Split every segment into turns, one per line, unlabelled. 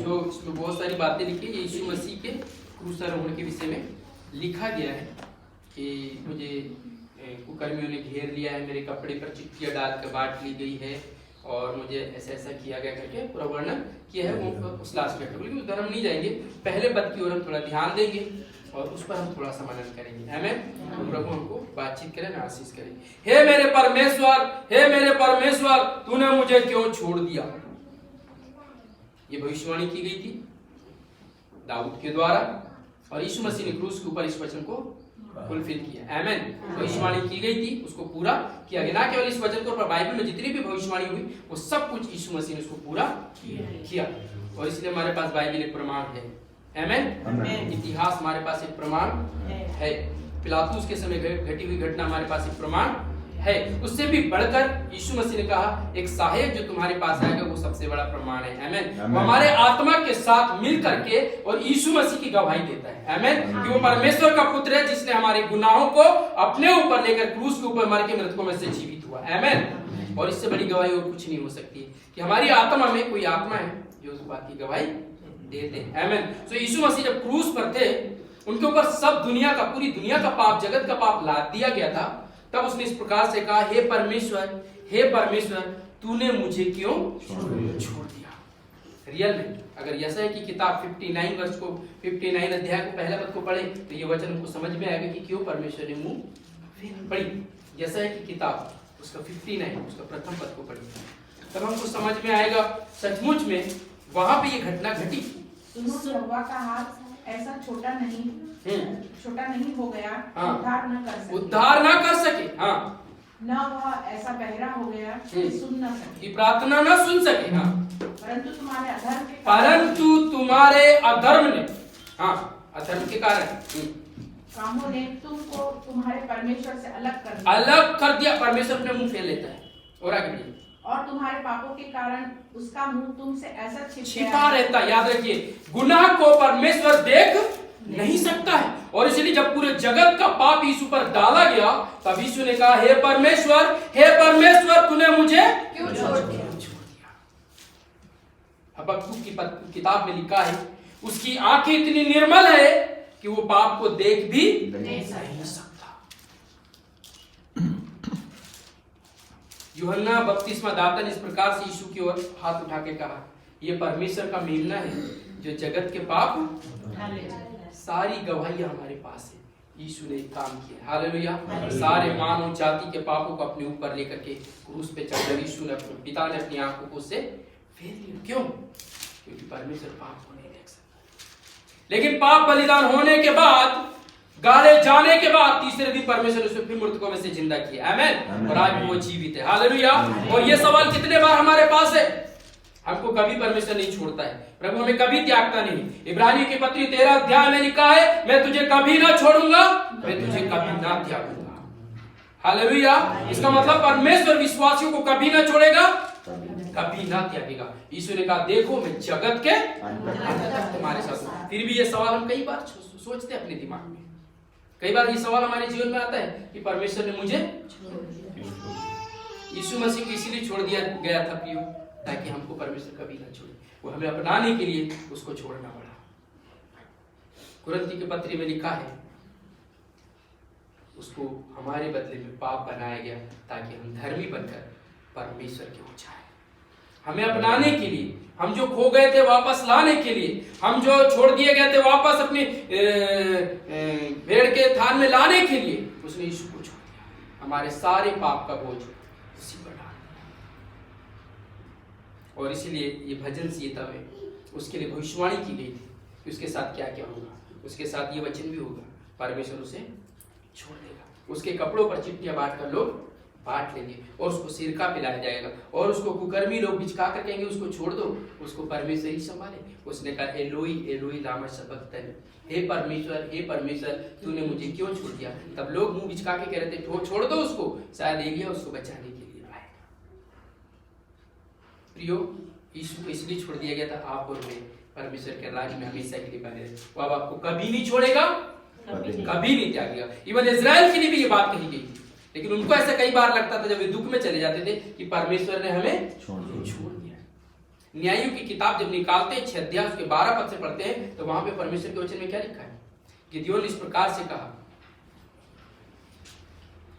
जो इसमें बहुत सारी बातें लिखी है। यीशु मसीह के क्रूसारोहण के विषय में लिखा गया है कि मुझे कुकर्मियों ने घेर लिया है, मेरे कपड़े पर चिट्ठियाँ डाल कर बांट ली गई है और मुझे ऐसा ऐसा किया गया करके पूरा वर्णन किया है। वो उस लास्ट में बिल्कुल उधर हम नहीं जाएंगे, पहले पद की ओर हम थोड़ा ध्यान देंगे और उस पर हम थोड़ा सा मनन करेंगे। आमीन। तो प्रभु हमको बातचीत करें, आशीष करें। हे मेरे परमेश्वर, हे मेरे परमेश्वर, तूने मुझे क्यों छोड़ दिया। ये भविष्यवाणी की गई थी दाऊद के द्वारा और यीशु मसीह ने क्रूस के ऊपर इस वचन को फुलफिल किया। आमीन। भविष्यवाणी की गई थी, उसको पूरा किया गया। ना केवल इस वचन को, पर बाइबल में जितनी भी भविष्यवाणी हुई वो सब कुछ यीशु मसीह ने उसको पूरा किया और इसलिए हमारे पास बाइबल एक प्रमाण है। आमीन। इतिहास हमारे पास एक प्रमाण है। पिलातुस के समय घटी हुई घटना हमारे पास एक प्रमाण है। उससे भी बढ़कर यीशु मसीह ने कहा एक सहायक जो तुम्हारे पास आएगा वो सबसे बड़ा प्रमाण है। आमीन। वो हमारे आत्मा के साथ मिल करके और यीशु मसीह की गवाही देता है। आमीन। कि वो परमेश्वर का पुत्र है जिसने हमारे गुनाहों को अपने ऊपर लेकर क्रूस के ऊपर मर के मृतकों में से जीवित हुआ। आमीन। और इससे बड़ी गवाही और कुछ नहीं हो सकती कि हमारी आत्मा में कोई आत्मा है जो उस बात की गवाही देते हैं। आमीन। तो यीशु मसीह जब क्रूस पर थे, उनके ऊपर सब दुनिया का, पूरी दुनिया का पाप, जगत का पाप लाद दिया गया था। तब उसने इस प्रकार से कहा, हे परमेश्वर, हे परमेश्वर, तूने मुझे क्यों छोड़ दिया। रियल में अगर यशायाह की किताब 59 वर्ष को 59 अध्याय को पहला पद को पढ़े तो ये वचन हमको समझ में आएगा कि क्यों परमेश्वर ने मुंह फेर पड़ी। यशायाह की किताब उसका 59 उसका प्रथम पद को पढ़ी, तब हमको समझ में आएगा सचमुच में वहां पे ये घटना घटी।
यहोवा का हाथ ऐसा छोटा नहीं हो गया,
हाँ।
उद्धार न कर सके।
हाँ।
न वह ऐसा बहरा हो गया कि सुन न सके,
कि प्रार्थना न सुन सके। हाँ।
परंतु तुम्हारे
अधर्म ने, हाँ, अधर्म के कारण
कामों ने तुमको तुम्हारे परमेश्वर से
अलग कर दिया। परमेश्वर अपने मुंह फेर लेता है और आगे बढ़िए।
और तुम्हारे पापों के कारण उसका मुंह तुमसे ऐसा
छिपा रहता है। याद रखिए, गुनाह को परमेश्वर देख नहीं सकता है और इसलिए जब पूरे जगत का पाप यीशु पर डाला गया तब यीशु ने कहा, हे परमेश्वर, तूने मुझे क्यों छोड़ दिया। हबक्कुक की किताब में लिखा है, उसकी आंखें इतनी निर्मल है कि वो पाप को देख भी नहीं सकता। यूहन्ना बपतिस्मा दाता ने इस प्रकार से यीशु की ओर हाथ उठा के कहा, ये परमेश्वर का मेमना है जो जगत के पाप, सारी गवाहियां हमारे पास है। यीशु ने एक काम किया। हालेलुया। सारे मानव जाति के पापों को अपने ऊपर लेकर के क्रूस पे चढ़कर यीशु ने, अपने पिता ने अपनी आंखों को उससे फेर लिया। क्यों? क्योंकि परमेश्वर पाप को नहीं देख सकता। लेकिन पाप बलिदान होने के बाद, गाड़े जाने के बाद तीसरे दिन परमेश्वर ने उसे फिर मृतकों में से जिंदा किया। आमीन। और आज वो जीवित है। हालेलुया। और ये सवाल कितने बार हमारे पास है, हमको कभी परमेश्वर नहीं छोड़ता है, प्रभु हमें कभी त्यागता नहीं। इब्रानियों की पत्री 13 अध्याय में लिखा है, मैं तुझे कभी ना छोड़ूंगा, मैं तुझे कभी ना त्यागूंगा। हालेलुया। इसका मतलब परमेश्वर विश्वासियों को कभी ना छोड़ेगा, कभी ना त्यागेगा। यीशु ने कहा, देखो मैं जगत के अंत तक तुम्हारे साथ हूं। फिर भी ये सवाल हम कई बार सोचते हैं अपने दिमाग में, कई बार ये सवाल हमारे जीवन में आता है कि परमेश्वर ने मुझे, यीशु मसीह को इसीलिए छोड़ दिया गया था प्रियो, ताकि हमको परमेश्वर कभी ना छोड़े। वो हमें अपनाने के लिए उसको छोड़ना पड़ा। कुरिन्थियों के पत्री में लिखा है, उसको हमारे बदले में पाप बनाया गया ताकि हम धर्मी बनकर परमेश्वर के हो जाए। हमें अपनाने के लिए, हम जो खो गए थे वापस लाने के लिए, हम जो छोड़ दिए गए थे वापस अपनी भेड़ के थान में लाने के लिए उसने यीशु को छोड़ दिया। हमारे सारे पाप का बोझ उसी पर डाल दिया। और इसीलिए ये भजन संहिता में उसके लिए भविष्यवाणी की गई थी कि उसके साथ क्या क्या होगा। उसके साथ ये वचन भी होगा, परमेश्वर उसे छोड़ देगा। उसके कपड़ों पर चिट्ठियां बांटकर लोग बांट लेंगे और उसको सिरका पिलाया जाएगा और उसको कुकर्मी लोग बिचका कर कहेंगे उसको छोड़ दो, उसको परमेश्वर ही संभाले। उसने कहा, एलोई एलोई लामा सबक्तनी, हे परमेश्वर तूने मुझे क्यों छोड़ दिया। तब लोग मुंह बिचका के कह रहे थे, छोड़ दो उसको, शायद एलिया उसको बचाने के लिए आएगा। प्रियो, यीशु को इसलिए छोड़ दिया गया था, आप और मैं परमेश्वर के राज्य में हमेशा के लिए बने रहे। वो अब आपको कभी नहीं छोड़ेगा, कभी नहीं त्यागेगा। इवन इजराइल के लिए भी ये बात कही गई थी, लेकिन उनको ऐसा कई बार लगता था जब वे दुख में चले जाते थे कि परमेश्वर ने हमें छोड़ दिया। न्यायों की किताब जब निकालते हैं 6 अध्याय उसके 12 पद से पढ़ते हैं तो वहां पे परमेश्वर के वचन में क्या लिखा है? गिदोन ने इस प्रकार से कहा,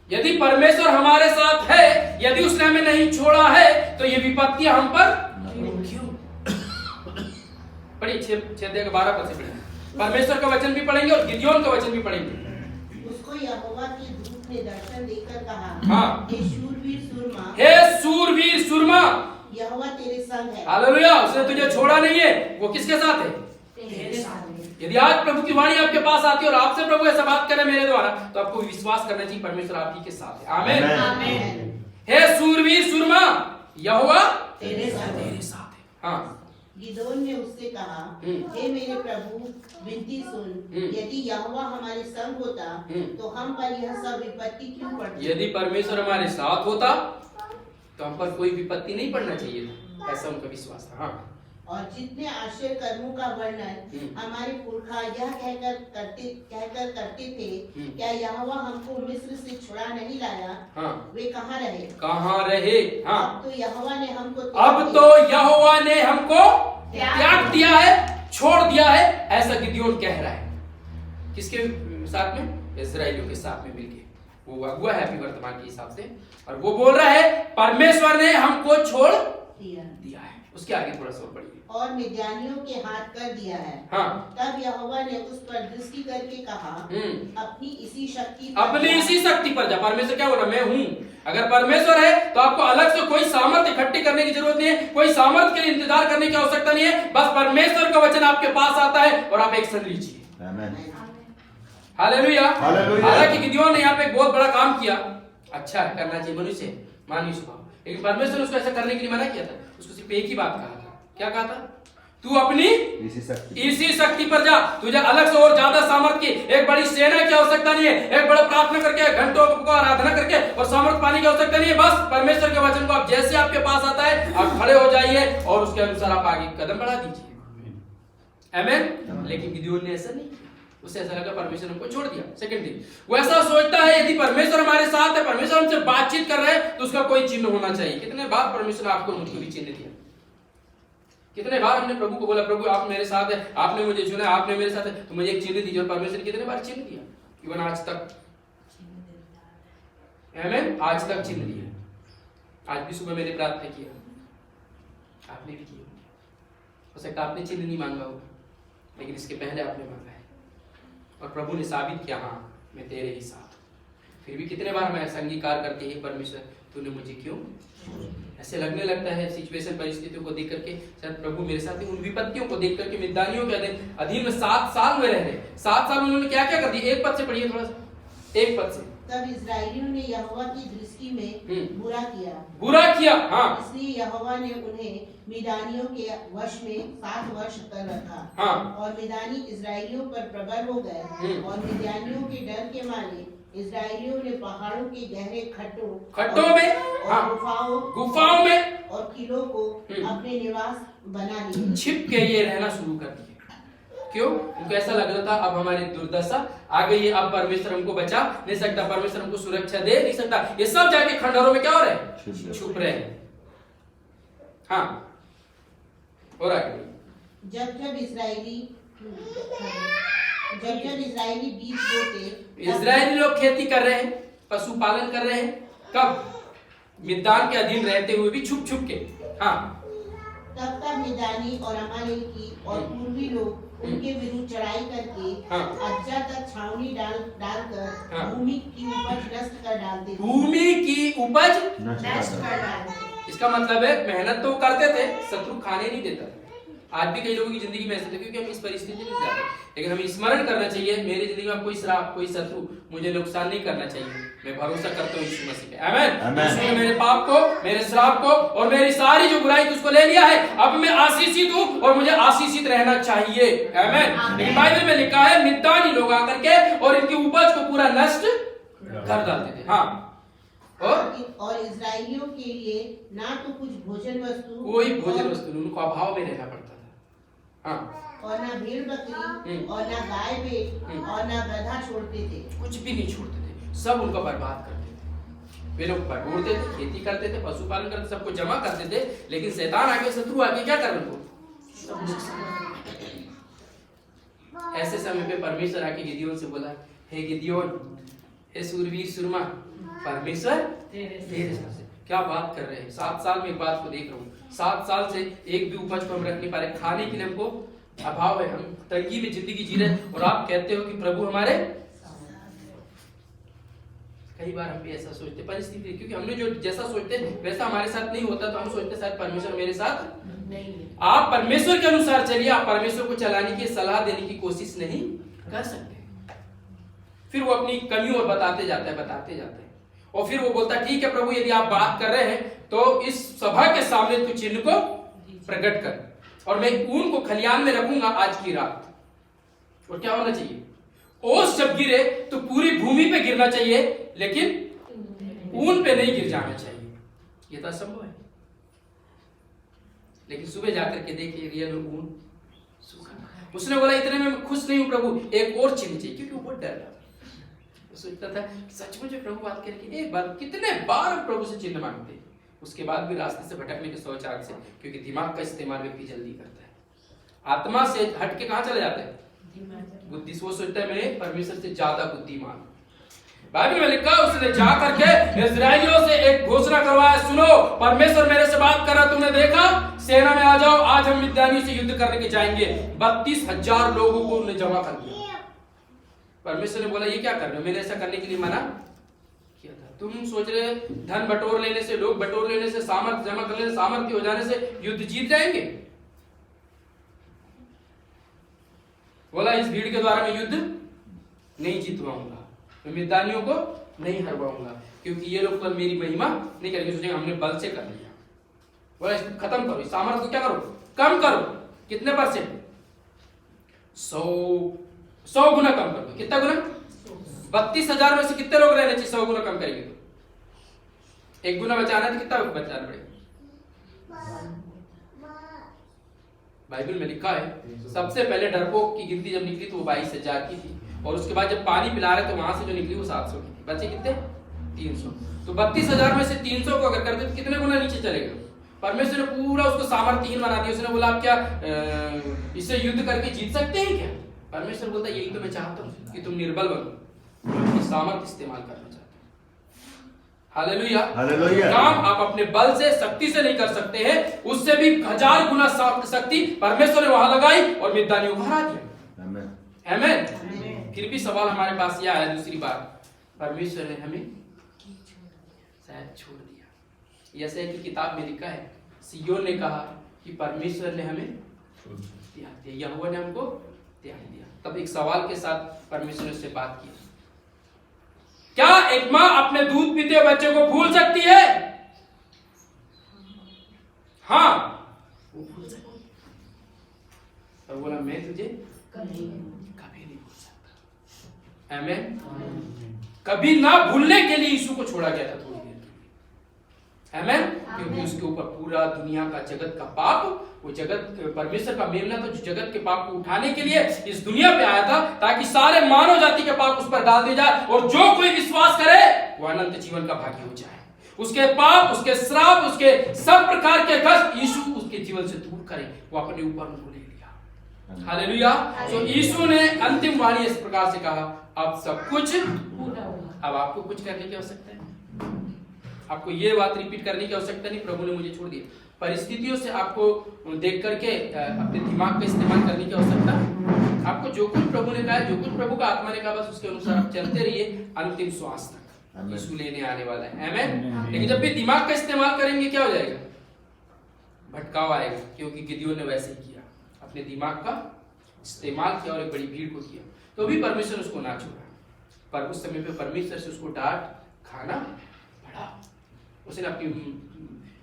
यदि परमेश्वर हमारे साथ है, यदि उसने हमें नहीं छोड़ा है, तो ये विपत्तियां हम पर क्यों? पढ़िए 6 अध्याय के 12 पद से पढ़िए। परमेश्वर का वचन भी पढ़ेंगे और गिदोन का वचन भी पढ़ेंगे।
उसको यहोवा के दूत ने दर्शन देकर कहा,
हाँ,
हे शूरवीर सूरमा,
हे सूरवीर सूरमा,
यहोवा तेरे संग है।
हालेलुया, उसने तुझे छोड़ा नहीं है। वो किसके साथ है?
तेरे साथ है।
यदि आज प्रभु की वाणी आपके पास आती है और आपसे प्रभु ऐसा बात करे मेरे द्वारा, तो आपको विश्वास करना चाहिए परमेश्वर आपकी के साथ है। आमीन,
आमीन।
हे सूरवीर सूरमा, यहोवा
तेरे साथ
है। हाँ,
गिदोन ने उससे कहा, हे मेरे प्रभु, विनती सुन, यदि यहोवा हमारे संग होता तो हम पर यह सब विपत्ति क्यों पड़ती?
यदि परमेश्वर हमारे साथ होता तो हम पर कोई विपत्ति नहीं पड़ना चाहिए था, ऐसा उनका विश्वास था। हाँ,
और जितने आश्चर्य कर्मों का वर्णन हमारे पुरखा यह कहकर करते थे, क्या यहोवा हमको मिस्र से छुड़ा नहीं लाया?
हाँ,
वे कहाँ रहे?
कहाँ रहे? हाँ,
अब तो यहोवा ने हमको
त्याग दिया है, छोड़ दिया है, ऐसा गिदोन कह रहा है। किसके साथ में? इस्राएलियों के साथ में मिलके। वो अगुआ है अभी वर्तमान के हिसाब से, और वो बोल रहा है परमेश्वर ने हमको छोड़ दिया है। उसके आगे थोड़ा सा पढ़िए।
और मिद्यानियों के हाथ कर दिया है।
हाँ,
तब यहोवा ने उस पर दृष्टि करके कहा, अपनी इसी शक्ति
पर जा। परमेश्वर क्या बोल रहा? मैं हूँ। अगर परमेश्वर है तो आपको अलग से कोई सामर्थ्य इकट्ठी करने की जरूरत नहीं है, कोई सामर्थ्य के लिए इंतजार करने की आवश्यकता नहीं है। बस परमेश्वर का वचन आपके पास आता है और आप एक्शन लीजिए। हालेलुया। हालांकि गिदोन ने यहाँ पे एक बहुत बड़ा काम किया। अच्छा करना चाहिए मनुष्य, मानवीय स्वभाव, लेकिन परमेश्वर ने उसको ऐसा करने के लिए मना किया था। उसको सिर्फ एक ही बात कहा था। क्या कहा था? तू अपनी इसी शक्ति पर जा। तुझे अलग से और ज्यादा सामर्थ्य की, एक बड़ी सेना की आवश्यकता नहीं है, एक बड़ा प्रार्थना करके घंटों को आराधना करके और सामर्थ्य पाने की आवश्यकता नहीं है। बस परमेश्वर के वचन को आप जैसे आपके पास आता है आप खड़े हो जाइए और उसके अनुसार आप आगे कदम बढ़ा दीजिए। आमीन। लेकिन गिदोन ने ऐसा नहीं किया। उसे ऐसा लगा परमेश्वर हमको छोड़ दिया। सेकंड थिंग, वो ऐसा सोचता है यदि परमेश्वर हमारे साथ है, परमेश्वर हमसे बातचीत कर रहे हैं, तो उसका कोई चिन्ह होना चाहिए। कितने बार परमेश्वर आपको मुझको भी चिन्ह दिया? कितने बार हमने प्रभु को बोला, प्रभु आप मेरे साथ है, आपने मुझे चुना, आपने मेरे साथ है, तो मुझे एक चिन्ह दीजिए। और परमेश्वर ने कितने बार चिन्ह दिया? इवन आज तक। आमीन। आज तक चिन्ह दिया। आज भी सुबह मैंने प्रार्थना किया, आपने भी किया। हो सकता है आपने चिन्ह नहीं मांगा होगा, लेकिन इसके पहले आपने मांगा है और प्रभु ने साबित किया, हाँ मैं तेरे ही साथ। फिर भी कितने बार हम ऐसा अंगीकार करते हैं, परमेश्वर तूने मुझे क्यों? ऐसे लगने लगता है सिचुएशन परिस्थितियों को देख करके शायद प्रभु मेरे साथ है। उन विपत्तियों को देख करके मिद्यानियों के अधीन में 7 साल में रह रहे। 7 साल उन्होंने क्या क्या कर दिया? एक पद से पढ़िए थोड़ा सा, एक पद से।
तब इस्राएलियों ने यहोवा की दृष्टि में
बुरा किया। हाँ,
इसलिए यहोवा ने उन्हें मिदानियों के वश में 7 वर्ष कर रखा।
हाँ, और
मिदानी इस्राएलियों पर प्रबल हो गए और मिद्यानियों के डर के मारे इस्राएलियों ने पहाड़ों के गहरे खड्डों में और
गुफाओं में
और किलों को अपने निवास बना लिए,
छिप के ये रहना शुरू कर दिए। क्यों? उनको ऐसा लग रहा था अब हमारी दुर्दशा आ गई है, अब परमेश्वर हमको बचा नहीं सकता, परमेश्वर हमको सुरक्षा दे नहीं सकता। ये सब जाके खंडहरों में क्या हो रहे हैं? छुप रहे हैं। हाँ, और आगे
जब जब इस्राएली बीज बोते,
इस्राएली लोग खेती कर रहे हैं, पशुपालन कर रहे हैं। कब? मिद्यान के अधीन रहते हुए भी छुप छुप के। हाँ,
तब तक मिद्यानी और अमालेकी और पूर्वी लोग उनके विरुद्ध चढ़ाई करके अज्जा तक छावनी डालकर भूमि की उपज नष्ट कर डालते थे।
भूमि की उपज
नष्ट कर डालते।
इसका मतलब है मेहनत तो करते थे, शत्रु खाने नहीं देता था। आज भी कई लोगों की जिंदगी में ऐसा है, क्योंकि हम इस परिस्थिति में जाते हैं। लेकिन हमें स्मरण करना चाहिए, मेरी जिंदगी में कोई श्राप, कोई शत्रु मुझे नुकसान नहीं करना चाहिए। मैं भरोसा करता हूँ यीशु मसीह पे। आमीन। उसने मेरे पाप को, मेरे श्राप को और मेरी सारी जो बुराई उसको ले लिया है। अब मैं आशीषित हूँ और मुझे आशीषित रहना चाहिए। आमीन। लेकिन बाइबल में लिखा है मिद्यानी लोग आकर के और इनकी उपज को पूरा नष्ट कर डालते थे। हाँ,
और इस्राएलियों के लिए ना तो कुछ भोजन वस्तु,
कोई भोजन वस्तु, उनको अभाव में रहना पड़ता था। हाँ,
और ना भेड़ बकरी और ना गाय भेड़ और ना गधा छोड़ते थे।
कुछ भी नहीं छोड़ते थे, सब उनका बर्बाद करते थे। वे लोग बटोरते थे, खेती करते थे, पशुपालन करते, सबको जमा करते थे, लेकिन शैतान आके, शत्रु आके क्या कर उनको? ऐसे समय पे परमेश्वर आके गिदियोन से बोला, हे गिदियोन, हे सूरवीर सुरमा, परमेश्वर तेरे साथ। क्या बात कर रहे हैं? 7 साल में एक बात को देख रहा हूँ, 7 साल से एक भी उपज को हम रख नहीं पा रहे, खाने के लिए हमको अभाव है, हम तंगी में जिंदगी जी रहे, और आप कहते हो कि प्रभु हमारे। कई बार हम भी ऐसा सोचते, परिस्थिति, क्योंकि हमने जो जैसा सोचते वैसा हमारे साथ नहीं होता, तो हम सोचते शायद परमेश्वर मेरे साथ नहीं है। आप परमेश्वर के अनुसार चलिए, आप परमेश्वर को चलाने की सलाह देने की कोशिश नहीं कर सकते। फिर वो अपनी कमी और बताते जाता है, और फिर वो बोलता, ठीक है प्रभु, यदि आप बात कर रहे हैं तो इस सभा के सामने तू चिन्ह को प्रकट कर, और मैं ऊन को खलियान में रखूंगा आज की रात। और क्या होना चाहिए? ओस जब गिरे तो पूरी भूमि पे गिरना चाहिए, लेकिन ऊन पे नहीं गिर जाना चाहिए। ये तो असंभव है। लेकिन सुबह जाकर के देखिए, रियल ऊन सूखा। उसने बोला, इतने में मैं खुश नहीं हूं प्रभु, एक और चिन्ह चाहिए, क्योंकि वो बहुत डर रहा था। सोचता था सच में जो प्रभु बात करेंगे, एक बार, कितने बार हम प्रभु से चिन्ह मांगते हैं, उसके बाद भी रास्ते से भटकने के 100 चांस है, क्योंकि दिमाग का इस्तेमाल व्यक्ति जल्दी करता है। आत्मा से हट के कहां चले जाते हैं? बुद्धि से। वो सोचता है मैं परमेश्वर से ज्यादा बुद्धिमान। बाइबल में लिखा, उसने जा करके इस्राएलियों से एक घोषणा करवाया, सुनो, परमेश्वर मेरे से बात कर रहा, तुमने देखा, सेना में आ जाओ, आज हम मिद्यानियों से युद्ध करने के जाएंगे। 32,000 लोगों को उन्होंने जमा कर दिया। परमेश्वर ने बोला, ये क्या कर रहे हो? मैंने ऐसा करने के लिए मना किया था। तुम सोच रहे धन बटोर लेने से, लोग बटोर लेने से, सामर्थ्य जमा कर लेने से, सामर्थ्य हो जाने से युद्ध जीत जाएंगे? बोला, इस भीड़ के द्वारा मैं युद्ध नहीं जीतवाऊंगा, मैं मिद्यानियों को नहीं हरवाऊंगा, क्योंकि ये लोग तो मेरी महिमा नहीं करेंगे, सोचेंगे हमने बल से कर लिया। बोला, इसको खत्म करो, इस सामर्थ्य को क्या करो? कम करो। कितने %? 100 गुना कम कर दो। कितना गुना? 32,000 में से कितने लोग रहने चाहिए? 100 गुना कम करेंगे तो 1 गुना बचाना तो कितना बचाना पड़ेगा? बाइबल में लिखा है, सबसे पहले डरपोक की गिनती जब निकली तो वो 22,000 की थी, और उसके बाद जब पानी पिला रहे तो वहां से जो निकली वो 700 की थी। बचे कितने? 300। तो 32,000 में से 300 को अगर कर दे तो कितने गुना नीचे चलेगा? परमेश्वर ने पूरा उसको सामर्थ्यहीन बना दिया। उसने बोला, आप क्या इससे युद्ध करके जीत सकते हैं क्या? परमेश्वर बोलता, यही तो मैं चाहता हूं कि तुम निर्बल बनो, सामर्थ्य इस्तेमाल करना चाहता हूं। Hallelujah, hallelujah. काम आप अपने बल से, शक्ति से नहीं कर सकते हैं, उससे भी 1000 गुना शक्ति परमेश्वर ने वहां लगाई और मिद्यानियों को हरा दिया। आमीन। फिर भी सवाल हमारे पास यह आया दूसरी बार, परमेश्वर ने हमें शायद छोड़ दिया। यशायाह की किताब में लिखा है, सिय्योन ने कहा कि परमेश्वर ने हमें त्याग दिया, यहोवा ने हमको त्याग दिया। तब एक सवाल के साथ परमेश्वर ने उससे बात की, क्या एक मां अपने दूध पीते बच्चे को भूल सकती है? हाँ, वो भूल सकती। और बोला, मैं तुझे कभी नहीं भूल सकता। आमीन। कभी ना भूलने के लिए यीशु को छोड़ा गया था थोड़ी देर के लिए। आमीन। क्योंकि उसके ऊपर पूरा दुनिया का, जगत का पाप, वो जगत, परमेश्वर का मेमना था जो जगत के पाप को उठाने के लिए इस दुनिया पे आया था, ताकि सारे मानव जाति के पाप उस पर डाल दिए जाए, और जो कोई विश्वास करे वो अनंत जीवन का भागी हो जाए। उसके पाप, उसके श्राप, उसके सब प्रकार के कष्ट यीशु उसके जीवन से दूर करे, वो अपने ऊपर उनको ले लिया। हालेलुया। तो यीशु ने अंतिम वाणी इस प्रकार से कहा, अब सब कुछ पूरा होगा। अब आपको कुछ करने की आवश्यकता है, आपको ये बात रिपीट करने की आवश्यकता नहीं, प्रभु ने मुझे छोड़ दिया। परिस्थितियों से आपको देख करके अपने दिमाग का इस्तेमाल करने की आवश्यकता, आपको जो कुछ प्रभु ने कहा, जो कुछ प्रभु का आत्मा ने कहा, बस उसके अनुसार आप चलते रहिए अंतिम श्वास तक। यीशु लेने आने वाला है। आमीन। लेकिन जब भी दिमाग का इस्तेमाल करेंगे क्या हो जाएगा? भटकाव आएगा, क्योंकि गिदियोन ने वैसे ही किया, अपने दिमाग का इस्तेमाल किया और एक बड़ी भीड़ को किया, तो भी परमेश्वर उसको ना छोड़ा। पर उस समय पे परमेश्वर से उसको डांट खाना पड़ा। उसने अपनी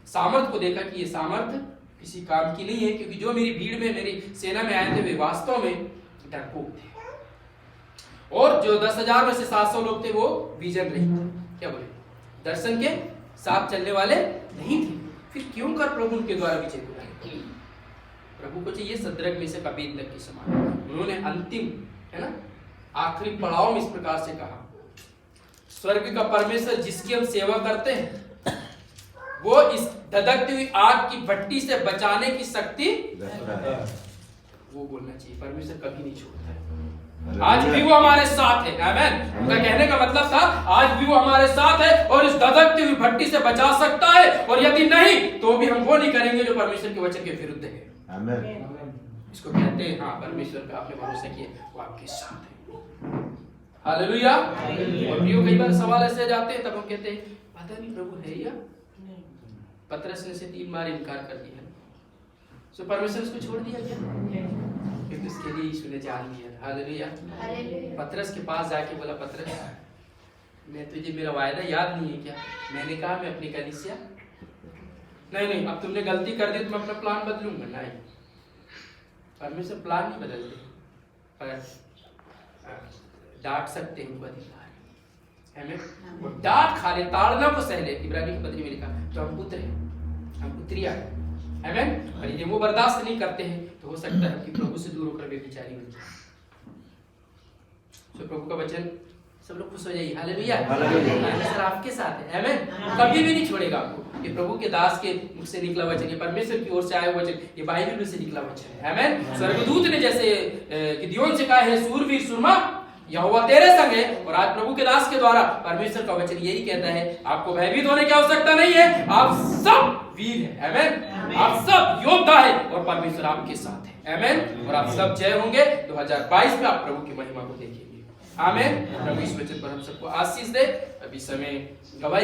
सामर्थ को देखा कि ये सामर्थ किसी काम की नहीं है, क्योंकि जो मेरी भीड़ में, मेरी सेना में आए थे वे वास्तव में डरपोक थे, और जो 10,000 में से 700 लोग थे वो विजन रहित थे। क्या बोले? दर्शन के साथ चलने वाले नहीं थे। फिर क्यों कर प्रभु उनके द्वारा विजय दिलाए? प्रभु को चाहिए सद्रक में से अबेदनगो के समान। उन्होंने अंतिम, है ना, आखिरी पड़ाव में इस प्रकार से कहा, स्वर्ग का परमेश्वर जिसकी हम सेवा करते हैं वो इस धधकती हुई आग की भट्टी से बचाने की शक्ति वो बोलना चाहिए। परमेश्वर कभी नहीं छोड़ता है, आज भी वो हमारे साथ है। आमेन। उनका कहने का मतलब था आज भी वो हमारे साथ है और इस धधकती हुई भट्टी से बचा सकता है, और यदि नहीं तो भी हम वो नहीं करेंगे जो परमेश्वर के वचन के विरुद्ध है। आमेन। इसको कहते हैं हाँ, परमेश्वर पे आपने भरोसा किया, वो आपके साथ है। हालेलुया। और प्रियो, कई बार सवाल ऐसे जाते हैं तब हम कहते हैं पता नहीं प्रभु है या। पतरस ने से 3 बार इनकार कर दिया, सो परमेश्वर उसको छोड़ दिया क्या? क्योंकि उसके लिए यीशु ने जान लिया। हालेलुया। पतरस के पास जाके बोला, पतरस मैं तुझे मेरा वायदा याद नहीं है क्या? मैंने कहा मैं अपनी कलीसिया नहीं, अब तुमने गलती कर दी तो मैं अपना प्लान बदलूंगा। नहीं, परमेश्वर प्लान नहीं बदलते, पर डांट सकते हैं उनको अधिकार है। वो डांट खा ले, ताड़ना को सह ले। इब्रानी की पत्री में लिखा तो हम पुत्र हैं, हम पुत्रिया हैं। आमेन। और यदि वो बर्दाश्त नहीं करते हैं तो हो सकता है कि प्रभु से दूर होकर व्यभिचारी बन जाए। तो प्रभु का वचन सब लोग खुश हो जाइए। हालेलुया। परमेश्वर आपके साथ है। आमेन। कभी भी नहीं छोड़ेगा आपको। ये प्रभु के दास के मुख से निकला वचन, ये परमेश्वर की ओर से आया वचन, ये बाइबल में से निकला वचन है। आमेन। स्वर्गदूत ने जैसे गिदयोन से कहा है सूरवीर सुरमा यहोवा तेरे संग है, और आज प्रभु के दास के द्वारा परमेश्वर का वचन यही कहता है आपको भयभीत होने की आवश्यकता नहीं है, आप सब वीर हैं। आमेन। आप सब योद्धा है और परमेश्वर आपके साथ है। आमेन। और आप सब जय होंगे। 2022 में आप प्रभु की महिमा को देखेंगे। आमेन। प्रभु इस वचन पर हम सबको आशीष दे। अभी समय गवाही